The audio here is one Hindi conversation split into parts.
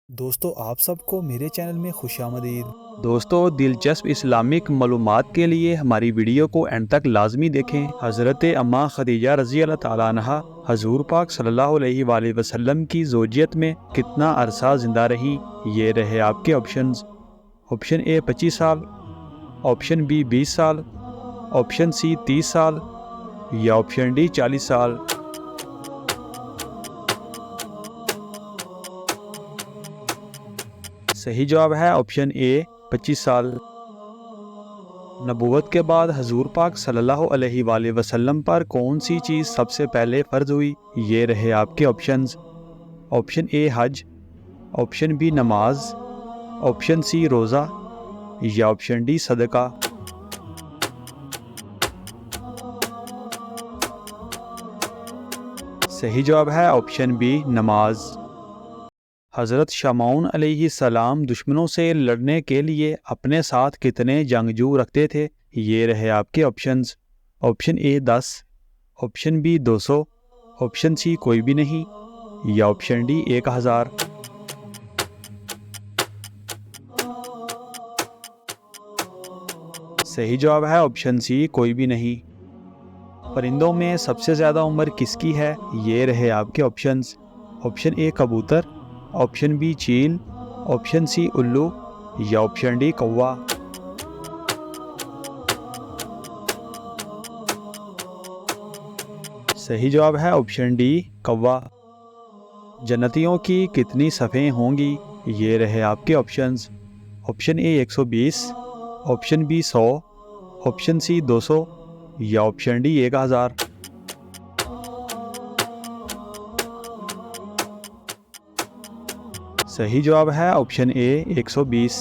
दोस्तों आप सबको मेरे चैनल में खुशामदीद। दोस्तों, दिलचस्प इस्लामिक मालूमात के लिए हमारी वीडियो को एंड तक लाजमी देखें। हज़रत अम्मा खदीजा रज़ी अल्लाह ताला अन्हा हजूर पाक सल्लल्लाहु अलैहि वसल्लम की ज़ौजियत में कितना अरसा ज़िंदा रही। ये रहे आपके ऑप्शंस। ऑप्शन ए 25 साल, ऑप्शन बी 20 साल, ऑप्शन सी 30 साल या ऑप्शन डी 40 साल। सही जवाब है ऑप्शन ए 25 साल। नबूवत के बाद हजूर पाक सल्लल्लाहु अलैहि वसल्लम पर कौन सी चीज़ सबसे पहले फ़र्ज हुई। ये रहे आपके ऑप्शंस। ऑप्शन ए हज, ऑप्शन बी नमाज, ऑप्शन सी रोज़ा या ऑप्शन डी सदका। सही जवाब है ऑप्शन बी नमाज। हज़रत शमऊन अलैहिस्सलाम दुश्मनों से लड़ने के लिए अपने साथ कितने जंगजू रखते थे। ये रहे आपके options. Option A 10, option B 200, option C कोई भी नहीं या ऑप्शन डी 1000। सही जवाब है ऑप्शन सी कोई भी नहीं। परिंदों में सबसे ज़्यादा उम्र किसकी है। ये रहे आपके ऑप्शंस। ऑप्शन ए कबूतर, ऑप्शन बी चील, ऑप्शन सी उल्लू या ऑप्शन डी कौवा। सही जवाब है ऑप्शन डी कौवा। जन्नतियों की कितनी सफ़ें होंगी। ये रहे आपके options. Option A 120, option B 100, option C 200 या ऑप्शन डी 1000। सही जवाब है ऑप्शन ए 120।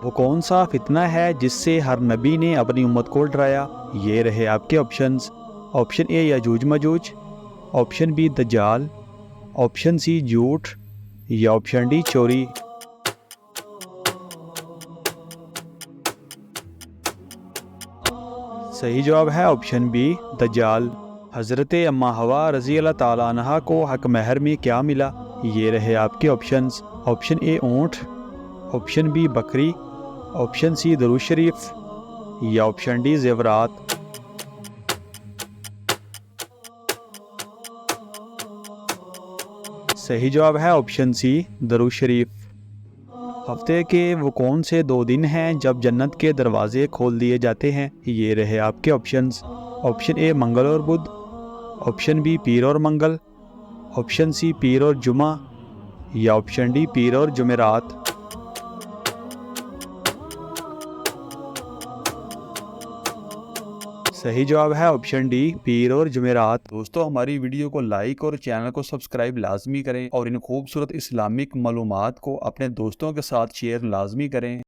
वो कौन सा फितना है जिससे हर नबी ने अपनी उम्मत को डराया। ये रहे आपके ऑप्शंस। ऑप्शन ए यजूज मजूज, ऑप्शन बी दज्जाल, ऑप्शन सी झूठ या ऑप्शन डी चोरी। सही जवाब है ऑप्शन बी दज्जाल। हज़रत अम्मा हवा रज़ी अल्लाह ताला अन्हा को हक महर में क्या मिला। ये रहे आपके ऑप्शंस। ऑप्शन ए ऊँट, ऑप्शन बी बकरी, ऑप्शन सी दरूद शरीफ या ऑप्शन डी ज़ेवरात। सही जवाब है ऑप्शन सी दरूद शरीफ। हफ्ते के वो कौन से 2 दिन हैं जब जन्नत के दरवाजे खोल दिए जाते हैं। ये रहे आपके ऑप्शंस। ऑप्शन ए मंगल और बुध, ऑप्शन बी पीर और मंगल, ऑप्शन सी पीर और जुमा या ऑप्शन डी पीर और जुमेरात। सही जवाब है ऑप्शन डी पीर और जुमेरात। दोस्तों, हमारी वीडियो को लाइक और चैनल को सब्सक्राइब लाजमी करें और इन खूबसूरत इस्लामिक मालूमात को अपने दोस्तों के साथ शेयर लाजमी करें।